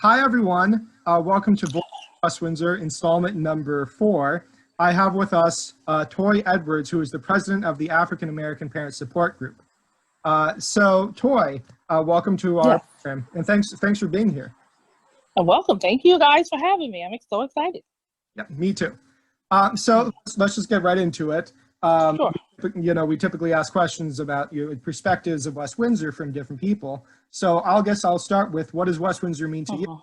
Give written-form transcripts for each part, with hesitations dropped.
Hi everyone. Welcome to West Windsor installment number 4. I have with us Toy Edwards, who is the president of the African American Parent Support Group. So Toy, welcome to our program, and thanks for being here. Welcome. Thank you guys for having me. I'm so excited. Yeah, me too. So let's just get right into it. Sure. You know, we typically ask questions about your perspectives of West Windsor from different people. So I'll start with, what does West Windsor mean to you?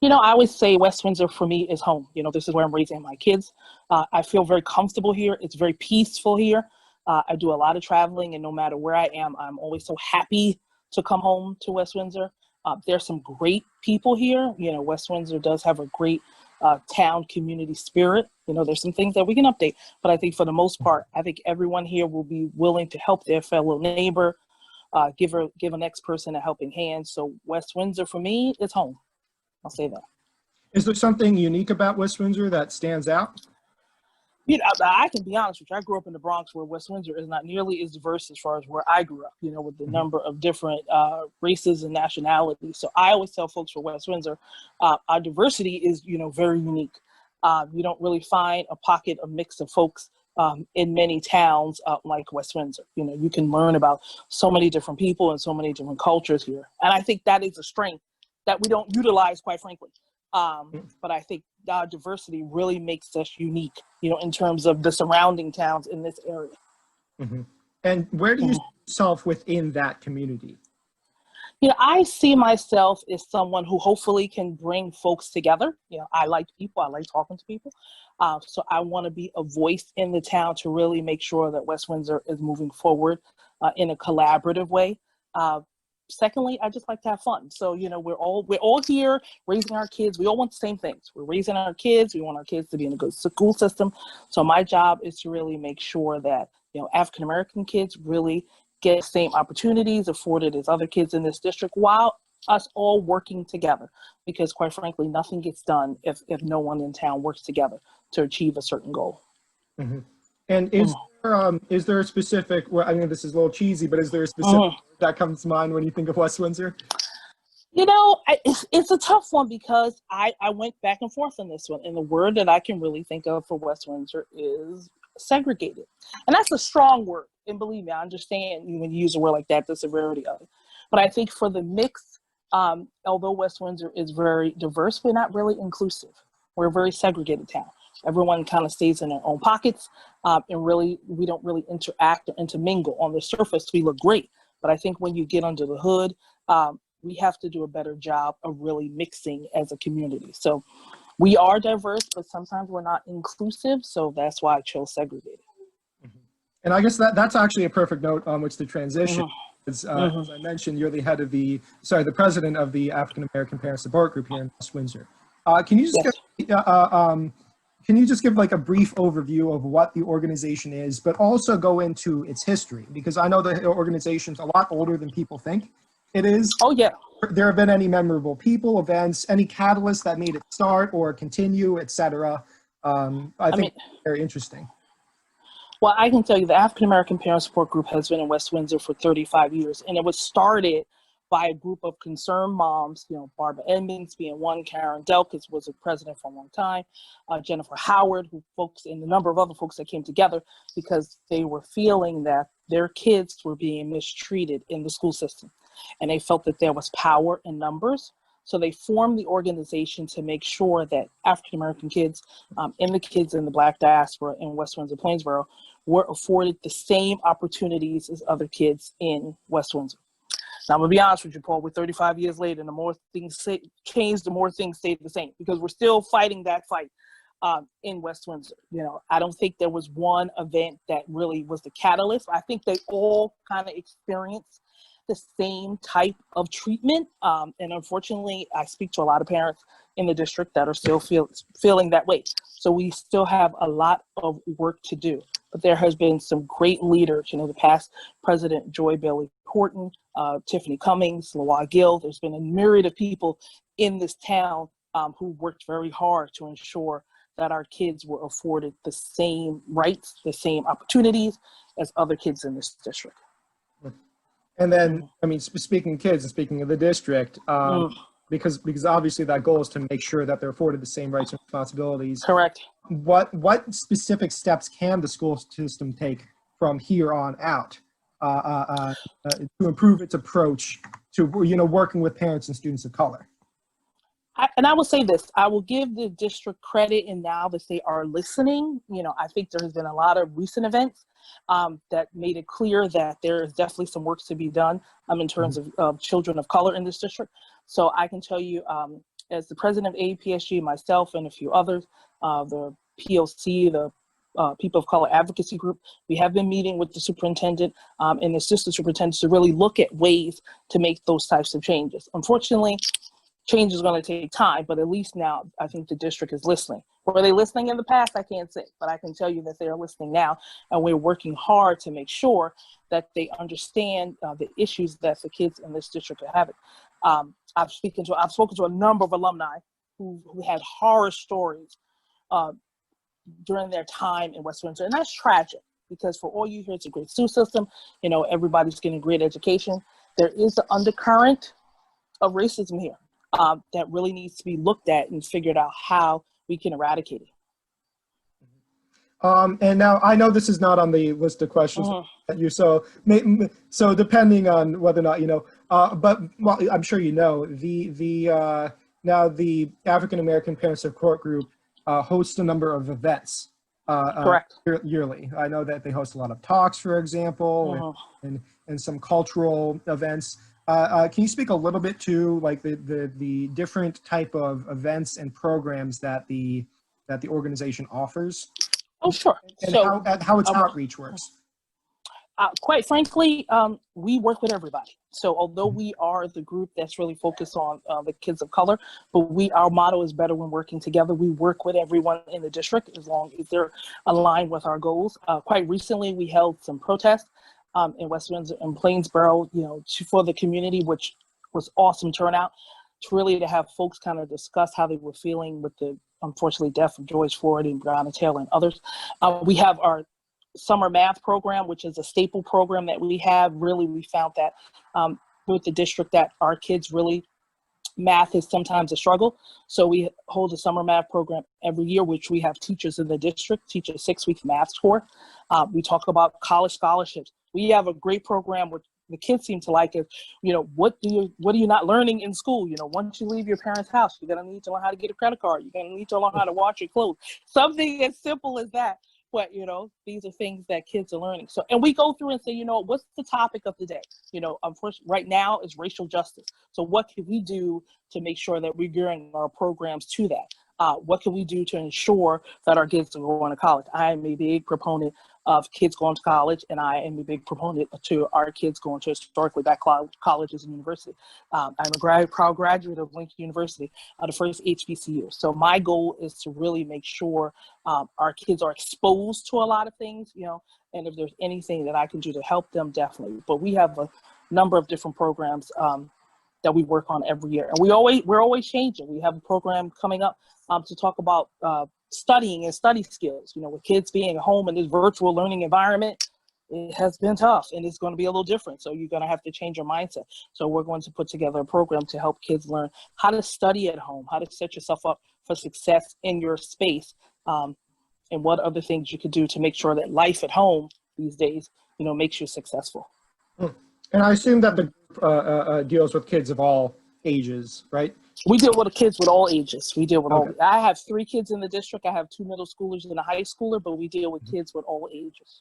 You know, I always say West Windsor for me is home. You know, this is where I'm raising my kids. I feel very comfortable here. It's very peaceful here. I do a lot of traveling, and no matter where I am, I'm always so happy to come home to West Windsor. There's some great people here. You know, West Windsor does have a great town community spirit. You know, there's some things that we can update, but I think for the most part, I think everyone here will be willing to help their fellow neighbor, give a next person a helping hand. So West Windsor for me is home. I'll say that. Is there something unique about West Windsor that stands out? You know, I can be honest with you. I grew up in the Bronx, where West Windsor is not nearly as diverse as far as where I grew up, you know, with the number of different races and nationalities. So I always tell folks for West Windsor, our diversity is, you know, very unique. You don't really find a pocket, a mix of folks in many towns like West Windsor. You know, you can learn about so many different people and so many different cultures here. And I think that is a strength that we don't utilize, quite frankly. But I think our diversity really makes us unique, you know, in terms of the surrounding towns in this area. And where do you see yourself within that community? You know, I see myself as someone who hopefully can bring folks together. You know, I like people, I like talking to people. So I want to be a voice in the town to really make sure that West Windsor is moving forward in a collaborative way. Secondly, I just like to have fun. So, you know, we're all here raising our kids. We all want the same things. We're raising our kids. We want our kids to be in a good school system. So my job is to really make sure that, you know, African-American kids really get the same opportunities afforded as other kids in this district, while us all working together. Because quite frankly, nothing gets done if no one in town works together to achieve a certain goal. And is there a specific, well, I mean, this is a little cheesy, but is there a specific that comes to mind when you think of West Windsor? You know, it's a tough one, because I went back and forth on this one. And the word that I can really think of for West Windsor is segregated. And that's a strong word. And believe me, I understand when you use a word like that, the severity of it. But I think for the mix, although West Windsor is very diverse, we're not really inclusive. We're a very segregated town. Everyone kind of stays in their own pockets, and really, we don't really interact or intermingle. On the surface, we look great, but I think when you get under the hood, we have to do a better job of really mixing as a community. So we are diverse, but sometimes we're not inclusive, so that's why I chose segregated. And I guess that's actually a perfect note on which to transition. As I mentioned, you're the head of the president of the African American Parent Support Group here in West Windsor. Can you just give like a brief overview of what the organization is, but also go into its history? Because I know the organization's a lot older than people think it is. Oh, yeah. There have been any memorable people, events, any catalysts that made it start or continue, etc. I think it's very interesting. Well, I can tell you the African American Parent Support Group has been in West Windsor for 35 years, and it was started by a group of concerned moms, you know, Barbara Edmonds being one, Karen Delkis was a president for a long time, Jennifer Howard, and a number of other folks that came together because they were feeling that their kids were being mistreated in the school system. And they felt that there was power in numbers. So they formed the organization to make sure that African-American kids and the kids in the Black diaspora in West Windsor, Plainsboro, were afforded the same opportunities as other kids in West Windsor. Now, I'm going to be honest with you, Paul, we're 35 years later, and the more things change, the more things stay the same, because we're still fighting that fight in West Windsor. You know, I don't think there was one event that really was the catalyst. I think they all kind of experienced the same type of treatment. And unfortunately, I speak to a lot of parents in the district that are still feeling that way. So we still have a lot of work to do. But there has been some great leaders, you know, the past President Joy Bailey Horton, Tiffany Cummings, Lawa Gill. There's been a myriad of people in this town who worked very hard to ensure that our kids were afforded the same rights, the same opportunities as other kids in this district. And then, I mean, speaking of kids and speaking of the district, because obviously that goal is to make sure that they're afforded the same rights and responsibilities. Correct. What specific steps can the school system take from here on out to improve its approach to, working with parents and students of color? And I will say this, I will give the district credit, and now that they are listening, I think there has been a lot of recent events that made it clear that there is definitely some work to be done in terms of children of color in this district. So I can tell you, as the president of AAPSG, myself and a few others, the POC, the People of Color Advocacy Group, we have been meeting with the superintendent and assistant superintendents to really look at ways to make those types of changes. Unfortunately, change is going to take time, but at least now I think the district is listening. Were they listening in the past? I can't say, but I can tell you that they are listening now, and we're working hard to make sure that they understand the issues that the kids in this district are having. I've spoken to a number of alumni who had horror stories during their time in West Windsor, and that's tragic because for all you hear, it's a great school system. Everybody's getting great education. There is the undercurrent of racism here. That really needs to be looked at and figured out how we can eradicate it. And now I know this is not on the list of questions that you so depending on whether or not but well, I'm sure the now the African American Parent Support Group hosts a number of events Correct. Yearly. I know that they host a lot of talks, for example, and some cultural events. Can you speak a little bit to like the different type of events and programs that the organization offers? Oh, sure. And So how its outreach works. Quite frankly, we work with everybody. So although we are the group that's really focused on the kids of color, but our motto is better when working together. We work with everyone in the district as long as they're aligned with our goals. Quite recently, we held some protests in West Windsor and Plainsboro, for the community, which was awesome turnout, to have folks kind of discuss how they were feeling with the, unfortunately, death of George Floyd and Breonna Taylor and others. We have our summer math program, which is a staple program that we have. Really, we found that with the district that our kids really, math is sometimes a struggle. So we hold a summer math program every year, which we have teachers in the district teach a 6-week math course. We talk about college scholarships. We have a great program which the kids seem to like is, what are you not learning in school? Once you leave your parents' house, you're going to need to learn how to get a credit card. You're going to need to learn how to wash your clothes. Something as simple as that. But, these are things that kids are learning. So, and we go through and say, what's the topic of the day? Unfortunately, right now is racial justice. So what can we do to make sure that we're gearing our programs to that? What can we do to ensure that our kids are going to college? I am a big proponent of kids going to college, and I am a big proponent to our kids going to historically black colleges and universities. I'm a proud graduate of Lincoln University, the first HBCU. So my goal is to really make sure our kids are exposed to a lot of things, and if there's anything that I can do to help them, definitely. But we have a number of different programs that we work on every year, and we're always changing. We have a program coming up to talk about studying and study skills. With kids being at home in this virtual learning environment, it has been tough, and it's going to be a little different. So you're going to have to change your mindset. So we're going to put together a program to help kids learn how to study at home, how to set yourself up for success in your space, and what other things you could do to make sure that life at home these days, makes you successful. And I assume that the group deals with kids of all ages, right? We deal with kids with all ages. We deal with all. I have 3 kids in the district. I have 2 middle schoolers and a high schooler, but we deal with kids with all ages.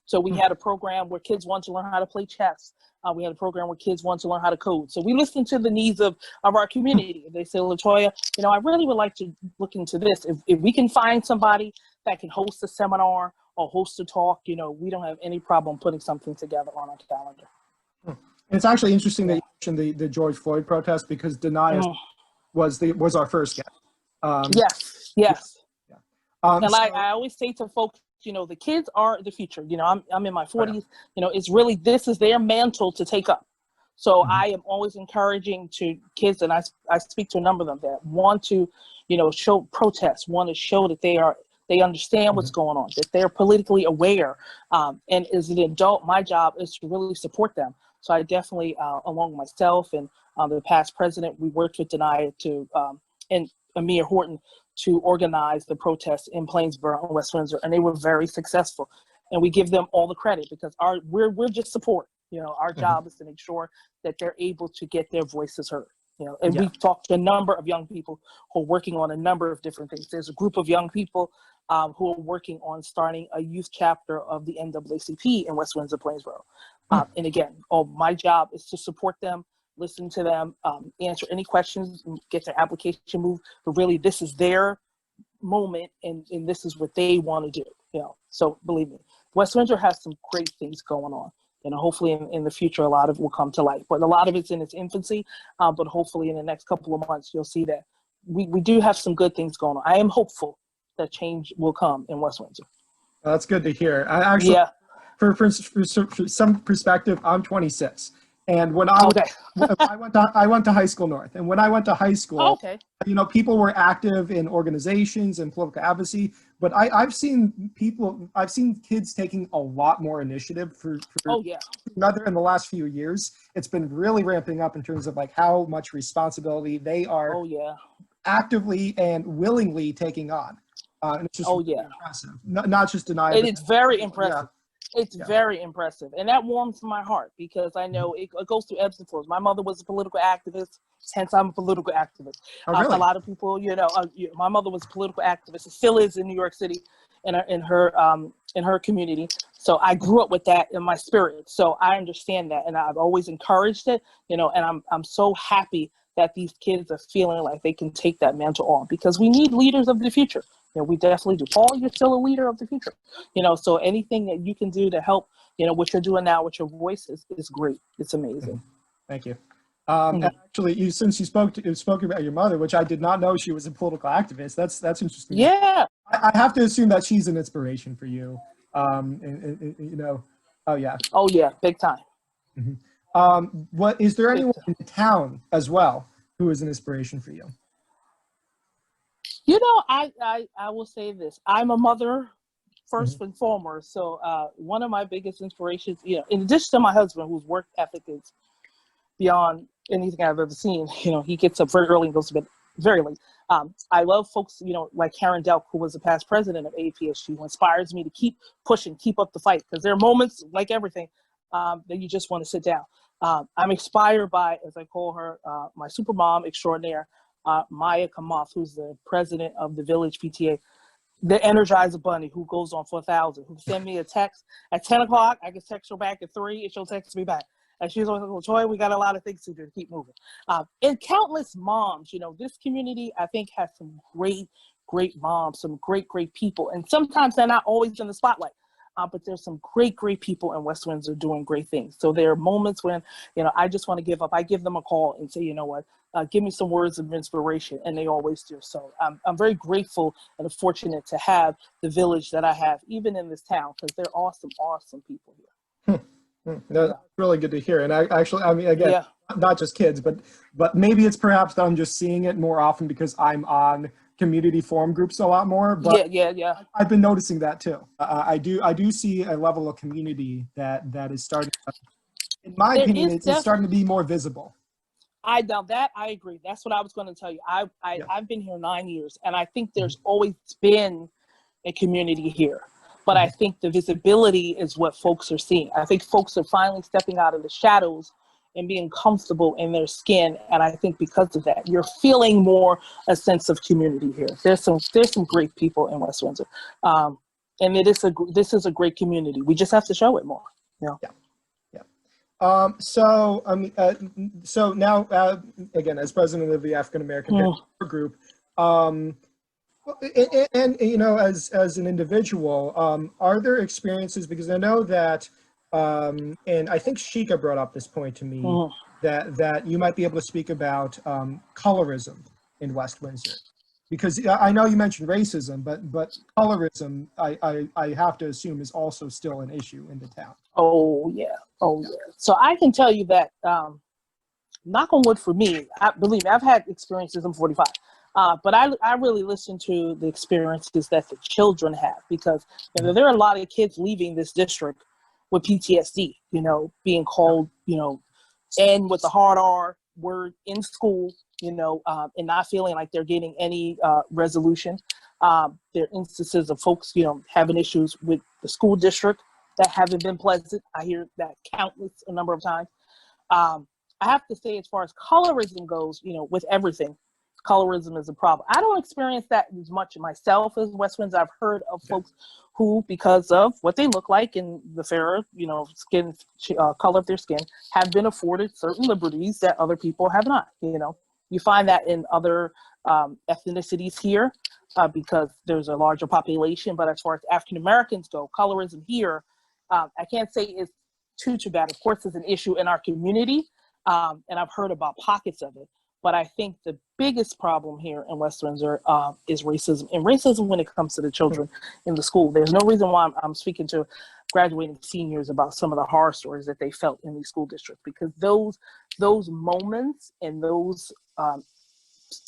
So we had a program where kids want to learn how to play chess. We had a program where kids want to learn how to code. So we listen to the needs of our community. They say, LaToya, I really would like to look into this. If we can find somebody that can host a seminar or host a talk, we don't have any problem putting something together on our calendar. It's actually interesting that you mentioned the George Floyd protest, because Denia was our first guest. Yes. Yeah. And I always say to folks, the kids are the future. I'm in my 40s. It's really, this is their mantle to take up. So I am always encouraging to kids, and I speak to a number of them that want to, show protest, want to show that they understand what's going on, that they're politically aware. And as an adult, my job is to really support them So I definitely, along with myself and the past president, we worked with Denia and Amir Horton to organize the protests in Plainsboro and West Windsor, and they were very successful. And we give them all the credit because we're just support. Our job is to make sure that they're able to get their voices heard. And we've talked to a number of young people who are working on a number of different things. There's a group of young people who are working on starting a youth chapter of the NAACP in West Windsor, Plainsboro. And again, my job is to support them, listen to them, answer any questions, get their application moved. But really, this is their moment, and this is what they want to do. So believe me, West Windsor has some great things going on. Hopefully in the future, a lot of it will come to light. But a lot of it's in its infancy. But hopefully in the next couple of months, you'll see that we do have some good things going on. I am hopeful that change will come in West Windsor. Well, that's good to hear. I actually, for some perspective, I'm 26. And when I went to high school north, and when I went to high school, people were active in organizations and political advocacy. But I've seen kids taking a lot more initiative for another in the last few years. It's been really ramping up in terms of like how much responsibility they are actively and willingly taking on. And it's just really impressive. Not just Denia. It's very impressive. It's very impressive. And that warms my heart because I know it goes through ebbs and flows. My mother was a political activist, hence I'm a political activist. Really? A lot of people, my mother was a political activist, still is in New York City in her community. So I grew up with that in my spirit. So I understand that, and I've always encouraged it, and I'm so happy that these kids are feeling like they can take that mantle on because we need leaders of the future. We definitely do. Paul, you're still a leader of the future. So anything that you can do to help, what you're doing now with your voice is great. It's amazing. Thank you. Actually, since you spoke about your mother, which I did not know she was a political activist. That's interesting. Yeah. I have to assume that she's an inspiration for you. Oh yeah, big time. What is there anyone in town as well who is an inspiration for you? I will say this. I'm a mother first and foremost. So one of my biggest inspirations, in addition to my husband, whose work ethic is beyond anything I've ever seen, he gets up very early and goes to bed very late. I love folks, like Karen Delk, who was the past president of AAPSG, who inspires me to keep pushing, keep up the fight. Because there are moments, like everything, that you just want to sit down. I'm inspired by, as I call her, my super mom extraordinaire, Maya Kamath, who's the president of the Village PTA, the Energizer Bunny, who goes on for 1,000, who send me a text at 10 o'clock. I can text her back at 3, and she'll text me back. And she's always like, Toy, we got a lot of things to do to keep moving. And countless moms, this community, I think, has some great, great moms, some great, great people. And sometimes they're not always in the spotlight. But there's some great, great people in West Windsor doing great things. So there are moments when, I just want to give up. I give them a call and say, you know what, give me some words of inspiration. And they always do. So I'm very grateful and fortunate to have the village that I have, even in this town, because they're awesome, awesome people here. That's really good to hear. And again, not just kids, but maybe it's perhaps that I'm just seeing it more often because I'm on community forum groups a lot more, but I've been noticing that too. I do see a level of community that is starting to, in my opinion, it's starting to be more visible. I agree. That's what I was going to tell you. I've been here 9 years, and I think there's always been a community here, but I think the visibility is what folks are seeing. I think folks are finally stepping out of the shadows and being comfortable in their skin. And I think because of that, you're feeling more a sense of community here. There's some great people in West Windsor. And this is a great community. We just have to show it more. So now, again, as president of the African American group, and as an individual, are there experiences, because I know that, and I think Sheikah brought up this point to me, that you might be able to speak about colorism in West Windsor, because I know you mentioned racism, but colorism, I have to assume, is also still an issue in the town. Oh yeah. So I can tell you that, knock on wood for me, believe me, I've had experiences. I'm 45. But I really listen to the experiences that the children have, because there are a lot of kids leaving this district with PTSD, you know, being called, you know, N with the hard R word in school, you know, and not feeling like they're getting any resolution. There are instances of folks, you know, having issues with the school district that haven't been pleasant. I hear that countless a number of times. I have to say, as far as colorism goes, you know, with everything, colorism is a problem. I don't experience that as much myself as West Windsor. I've heard of folks who, because of what they look like and the fairer, you know, skin color of their skin, have been afforded certain liberties that other people have not. You know, you find that in other ethnicities here because there's a larger population. But as far as African Americans go, colorism here, I can't say it's too bad. Of course, it's an issue in our community, and I've heard about pockets of it. But I think the biggest problem here in West Windsor is racism. And racism when it comes to the children in the school. There's no reason why I'm speaking to graduating seniors about some of the horror stories that they felt in these school districts, because those moments and those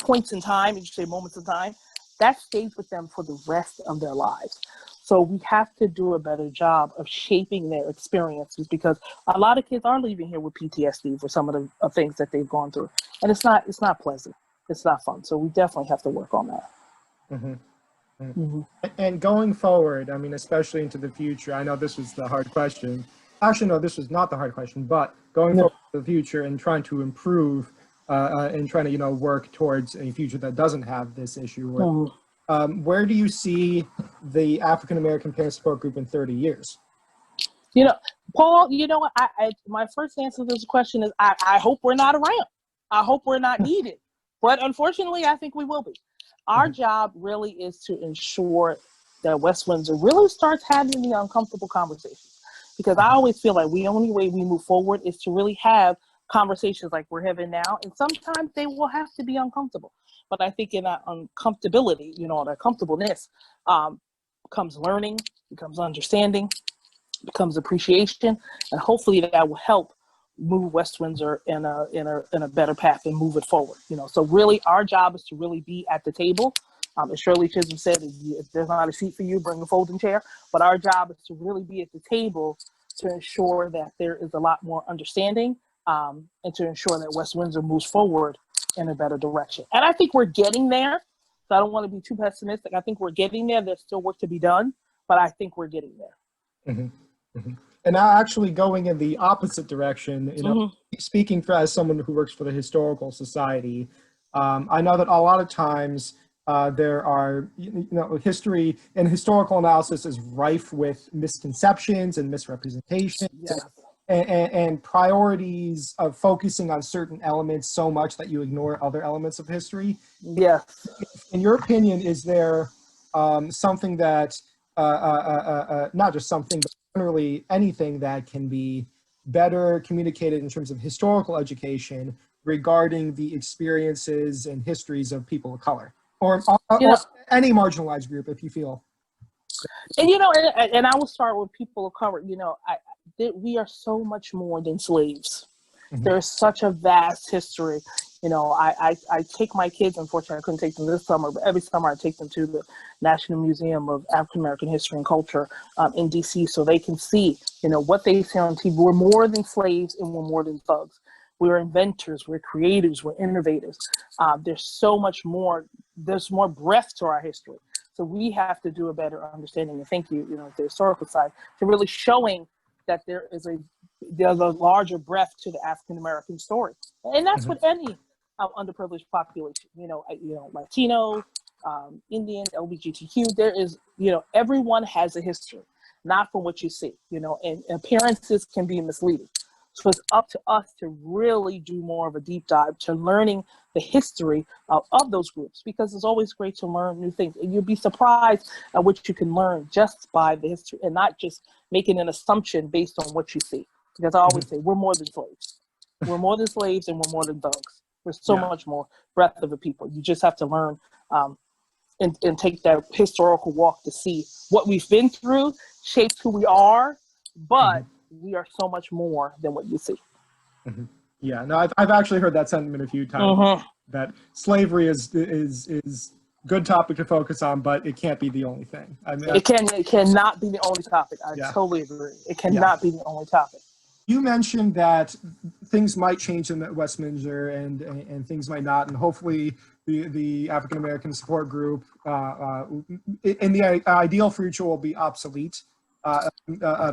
points in time, you say moments in time, that stays with them for the rest of their lives. So we have to do a better job of shaping their experiences, because a lot of kids are leaving here with PTSD for some of the things that they've gone through. And it's not pleasant. It's not fun. So we definitely have to work on that. Mm-hmm. Mm-hmm. And going forward, I mean, especially into the future, I know this was the hard question. Actually, no, this was not the hard question, but going forward to the future and trying to improve and trying to, you know, work towards a future that doesn't have this issue. Where do you see the African American Parent Support Group in 30 years? You know, Paul, you know what? My first answer to this question is I hope we're not around. I hope we're not needed. But unfortunately, I think we will be. Our job really is to ensure that West Windsor really starts having the uncomfortable conversations. Because I always feel like the only way we move forward is to really have conversations like we're having now. And sometimes they will have to be uncomfortable. But I think in that uncomfortability, you know, that comfortableness comes learning, becomes understanding, becomes appreciation, and hopefully that will help move West Windsor in a better path and move it forward. You know, so really our job is to really be at the table. As Shirley Chisholm said, if there's not a seat for you, bring a folding chair. But our job is to really be at the table to ensure that there is a lot more understanding and to ensure that West Windsor moves forward in a better direction. And I think we're getting there. So I don't want to be too pessimistic. I think we're getting there. There's still work to be done, but I think we're getting there. Mm-hmm. Mm-hmm. And now actually going in the opposite direction, you know, speaking as someone who works for the Historical Society, I know that a lot of times there are, you know, history and historical analysis is rife with misconceptions and misrepresentations. Yes. And priorities of focusing on certain elements so much that you ignore other elements of history. Yes. In your opinion, is there something that, not just something, but generally anything that can be better communicated in terms of historical education regarding the experiences and histories of people of color, or any marginalized group, if you feel? And, you know, and I will start with people of color. You know, we are so much more than slaves. There's such a vast history. You know, I take my kids, unfortunately I couldn't take them this summer, but every summer I take them to the National Museum of African American History and Culture in DC, so they can see, you know, what they see on TV. We're more than slaves and we're more than thugs. We're inventors, we're creators, we're innovators. There's so much more, there's more breadth to our history. So we have to do a better understanding, and thank you, you know, the historical side, to really showing that there's a larger breadth to the African American story, and that's what any underprivileged population, you know, Latino, Indian, LGBTQ. There is, you know, everyone has a history, not from what you see, you know, and appearances can be misleading. So it's up to us to really do more of a deep dive to learning the history of those groups, because it's always great to learn new things. And you'll be surprised at what you can learn just by the history and not just making an assumption based on what you see. Because I always say, we're more than slaves. We're more than slaves and we're more than thugs. We're so much more breadth of a people. You just have to learn and take that historical walk to see what we've been through, shapes who we are, but we are so much more than what you see. Yeah, no, I've actually heard that sentiment a few times. That slavery is good topic to focus on, but it can't be the only thing. I mean, it cannot be the only topic. I Yeah. totally agree. It cannot be the only topic. You mentioned that things might change in the West Windsor and things might not, and hopefully the African American support group in the ideal future will be obsolete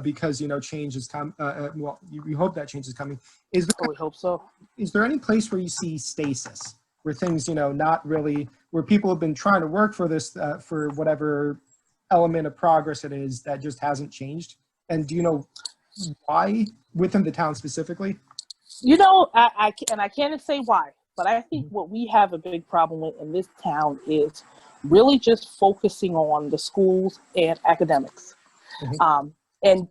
because change is coming. Well, we hope that change is coming. We hope so. Is there any place where you see stasis, where things not really, where people have been trying to work for this for whatever element of progress it is that just hasn't changed? And do you know why within the town specifically? I can't say why, but I think what we have a big problem with in this town is really just focusing on the schools and academics. And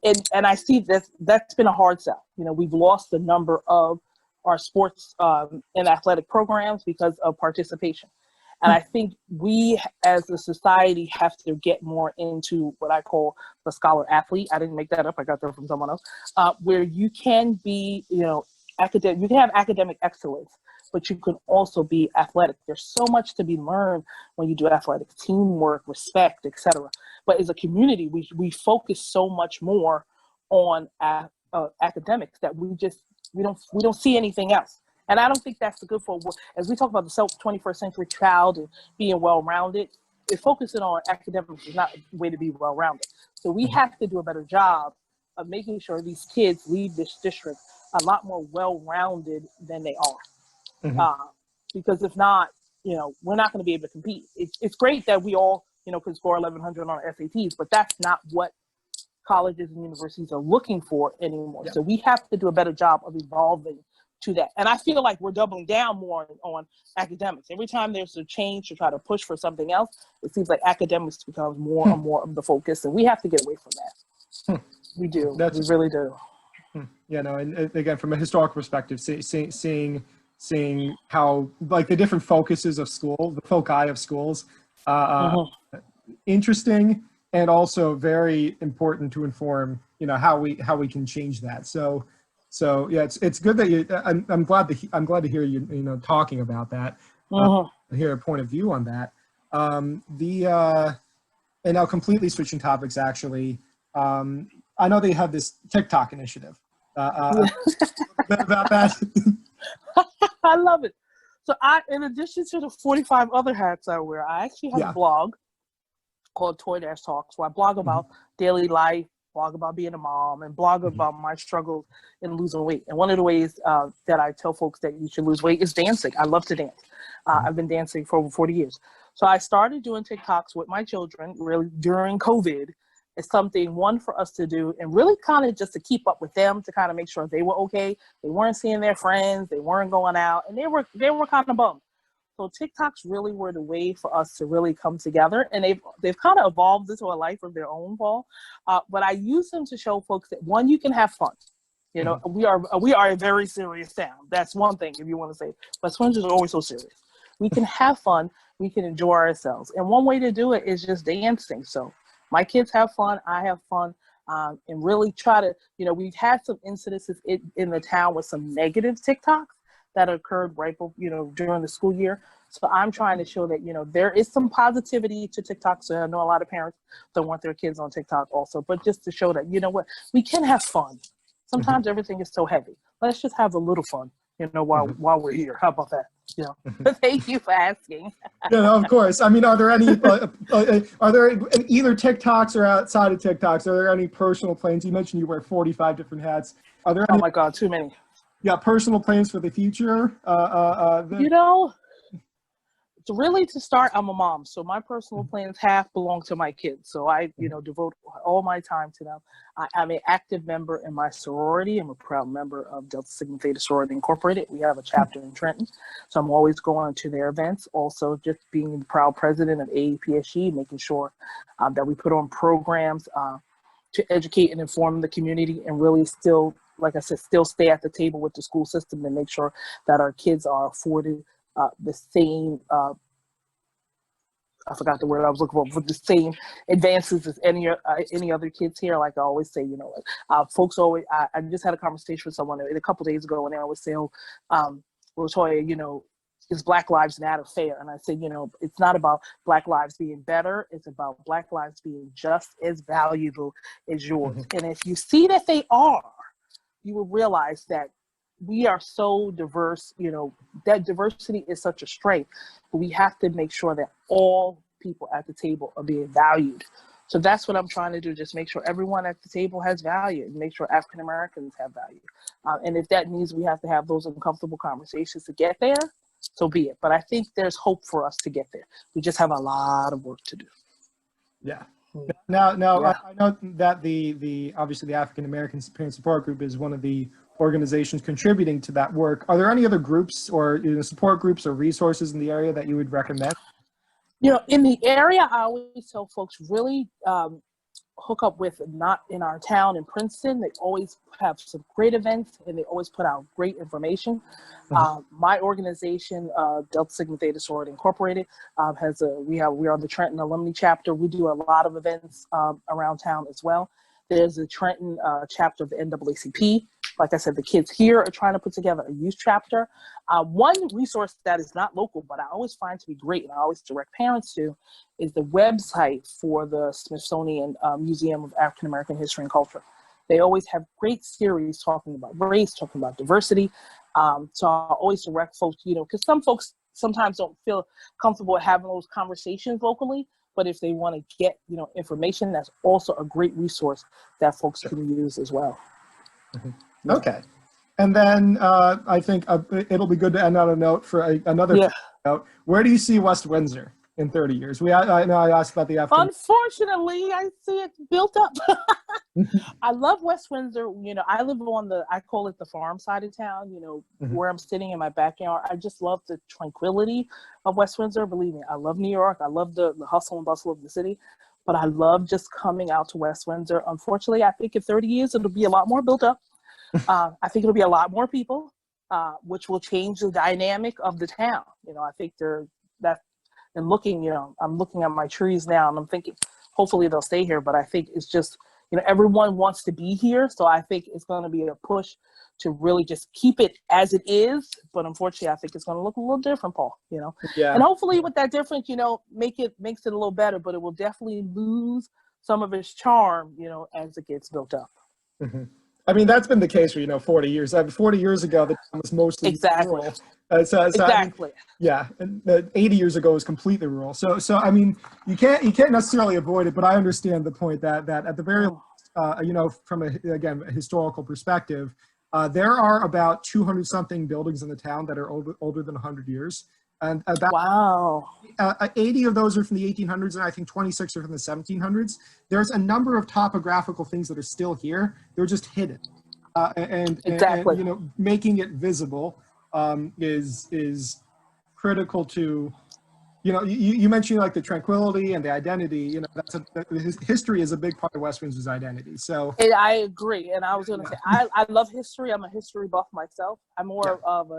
I see that's been a hard sell. We've lost a number of our sports and athletic programs because of participation. And I think we as a society have to get more into what I call the scholar athlete. I didn't make that up. I got that from someone else. Where you can be, academic, you can have academic excellence, but you can also be athletic. There's so much to be learned when you do athletics, teamwork, respect, etc. But as a community, we focus so much more on academics that we don't see anything else. And I don't think that's good for, as we talk about the 21st century child and being well-rounded, focusing on academics is not a way to be well-rounded. So we have to do a better job of making sure these kids leave this district a lot more well-rounded than they are. Because if not, we're not going to be able to compete. It's great that we all, can score 1,100 on our SATs, but that's not what colleges and universities are looking for anymore. So we have to do a better job of evolving to that. And I feel like we're doubling down more on academics. Every time there's a change to try to push for something else, it seems like academics becomes more and more of the focus, and we have to get away from that. We do. We really do. And again, from a historical perspective, seeing how like the different focuses of school, the foci of schools, interesting and also very important to inform, how we can change that. So yeah, it's good that I'm glad to hear you talking about that. Hear a point of view on that. And now completely switching topics. Actually, I know they have this TikTok initiative. About that. I love it. So in addition to the 45 other hats I wear, I actually have a blog called Toy Talks, where I blog about daily life, blog about being a mom, and blog about my struggles in losing weight. And one of the ways that I tell folks that you should lose weight is dancing. I love to dance. I've been dancing for over 40 years. So I started doing TikToks with my children really during COVID. It's something, one, for us to do and really kind of just to keep up with them, to kind of make sure they were okay. They weren't seeing their friends. They weren't going out, and they were kind of bummed. So TikToks really were the way for us to really come together, and they've kind of evolved into a life of their own, Paul. But I use them to show folks that, one, you can have fun. We are a very serious town. That's one thing, if you want to say. But Swindon is always so serious. We can have fun. We can enjoy ourselves, and one way to do it is just dancing. So my kids have fun. I have fun. And really try to, we've had some incidences in the town with some negative TikToks that occurred right, during the school year. So I'm trying to show that, there is some positivity to TikTok. So I know a lot of parents don't want their kids on TikTok also, but just to show that, we can have fun. Sometimes everything is so heavy. Let's just have a little fun, while we're here. How about that? Thank you for asking. No, of course. I mean, are there any, are there either TikToks or outside of TikToks, are there any personal plans? You mentioned you wear 45 different hats. Are there any, oh my God, too many. Yeah, personal plans for the future? So really, to start, I'm a mom. So my personal plans half belong to my kids. So I, devote all my time to them. I'm an active member in my sorority. I'm a proud member of Delta Sigma Theta Sorority Incorporated. We have a chapter in Trenton. So I'm always going to their events. Also, just being the proud president of AAPSG, making sure that we put on programs to educate and inform the community, and really still, like I said, still stay at the table with the school system and make sure that our kids are afforded the same, I forgot the word I was looking for, but the same advances as any other kids here. Like I always say, folks always, I just had a conversation with someone a couple days ago, and they always say, well, Toya, is Black Lives Matter fair? And I say, you know, it's not about Black lives being better. It's about Black lives being just as valuable as yours. And if you see that they are, you will realize that we are so diverse, you know, that diversity is such a strength, but we have to make sure that all people at the table are being valued. So that's what I'm trying to do, just make sure everyone at the table has value and make sure African Americans have value. And if that means we have to have those uncomfortable conversations to get there, so be it. But I think there's hope for us to get there. We just have a lot of work to do. Yeah. Now, Yeah. I know that the obviously the African American Parent Support Group is one of the organizations contributing to that work. Are there any other groups or, you know, support groups or resources in the area that you would recommend? You know, in the area, I always tell folks really hook up with, not in our town in Princeton. They always have some great events and they always put out great information. My organization, Delta Sigma Theta Sorority Incorporated, we're on the Trenton Alumni Chapter. We do a lot of events around town as well. There's a Trenton chapter of the NAACP. Like I said, the kids here are trying to put together a youth chapter. One resource that is not local, but I always find to be great, and I always direct parents to, is the website for the Smithsonian Museum of African American History and Culture. They always have great series talking about race, talking about diversity. So I always direct folks, you know, because some folks sometimes don't feel comfortable having those conversations locally, but if they want to get, you know, information, that's also a great resource that folks can use as well. Okay. And then I think it'll be good to end on a note for another note. Where do you see West Windsor in 30 years? I know I asked about the African. Unfortunately, I see it built up. I love West Windsor. You know, I live on I call it the farm side of town, you know, where I'm sitting in my backyard. I just love the tranquility of West Windsor. Believe me, I love New York. I love the hustle and bustle of the city, but I love just coming out to West Windsor. Unfortunately, I think in 30 years, it'll be a lot more built up. I think it'll be a lot more people, which will change the dynamic of the town. You know, I think and looking, you know, I'm looking at my trees now and I'm thinking, hopefully they'll stay here. But I think it's just, you know, everyone wants to be here. So I think it's going to be a push to really just keep it as it is. But unfortunately, I think it's going to look a little different, Paul, you know. Yeah. And hopefully with that difference, you know, makes it a little better, but it will definitely lose some of its charm, you know, as it gets built up. I mean, that's been the case for, you know, 40 years. 40 years ago, the town was mostly rural. Exactly. I mean, yeah, and 80 years ago was completely rural. So I mean, you can't necessarily avoid it, but I understand the point that at the very least, you know, from a historical perspective, there are about 200 something buildings in the town that are older than 100 years. And about 80 of those are from the 1800s, and I think 26 are from the 1700s. There's a number of topographical things that are still here. They're just hidden, and you know, making it visible is critical to, you know, you mentioned like the tranquility and the identity. You know, history is a big part of West Windsor's identity. So and I agree, and I was going to say I love history. I'm a history buff myself. I'm more of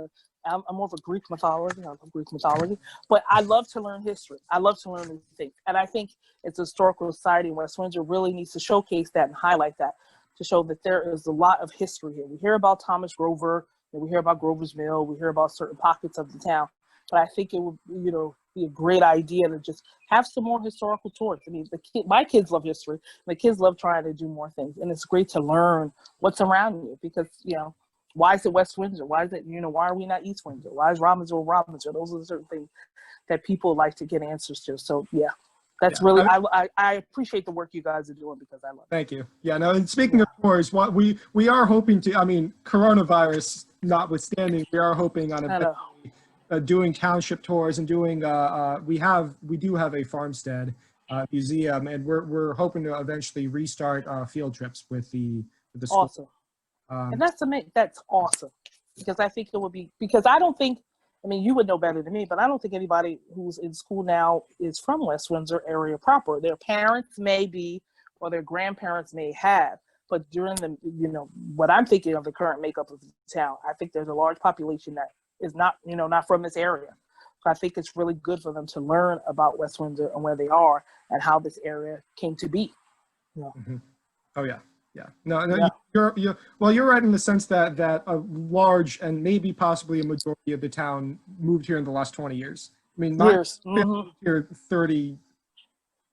a Greek mythology. I love Greek mythology, but I love to learn history. I love to learn new things. And I think it's a historical society in West Windsor really needs to showcase that and highlight that, to show that there is a lot of history here. We hear about Thomas Grover, and we hear about Grover's Mill, we hear about certain pockets of the town, but I think it would, you know, be a great idea to just have some more historical tours. I mean, my kids love history. The kids love trying to do more things, and it's great to learn what's around you, because, you know, why is it West Windsor? Why is it, you know, why are we not East Windsor? Why is Robbinsville Robbinsville? Those are the certain things that people like to get answers to. So yeah, that's really, I appreciate the work you guys are doing, because I love it. Thank you. Yeah, no, and speaking of tours, what we are hoping to, I mean, coronavirus notwithstanding, we are hoping on doing township tours and doing, we do have a farmstead museum, and we're hoping to eventually restart field trips with the school. Awesome. And that's awesome, because I think it would be, because I don't think, I mean, you would know better than me, but I don't think anybody who's in school now is from West Windsor area proper. Their parents may be, or their grandparents may have, but during the, you know, what I'm thinking of the current makeup of the town, I think there's a large population that is not, you know, not from this area. So I think it's really good for them to learn about West Windsor and where they are and how this area came to be. You know? Oh yeah. Yeah. No, no, Yeah. you're right in the sense that a large and maybe possibly a majority of the town moved here in the last 20 years. I mean, my Years. family moved here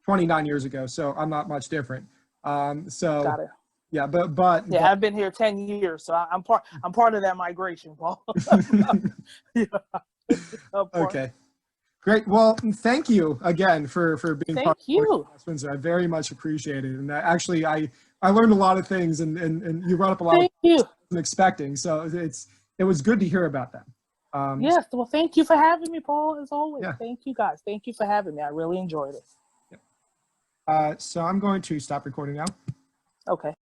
29 years ago, so I'm not much different. So Got it. yeah, but Yeah, I've been here 10 years, so I'm part of that migration, Paul. Yeah. okay. Great. Well, thank you again for being part Thank of you. West Windsor. I very much appreciate it. And actually, I learned a lot of things, and you brought up a lot of Thank you. things I wasn't expecting. So it was good to hear about that. Yes. Well, thank you for having me, Paul, as always. Yeah. Thank you, guys. Thank you for having me. I really enjoyed it. So I'm going to stop recording now. Okay.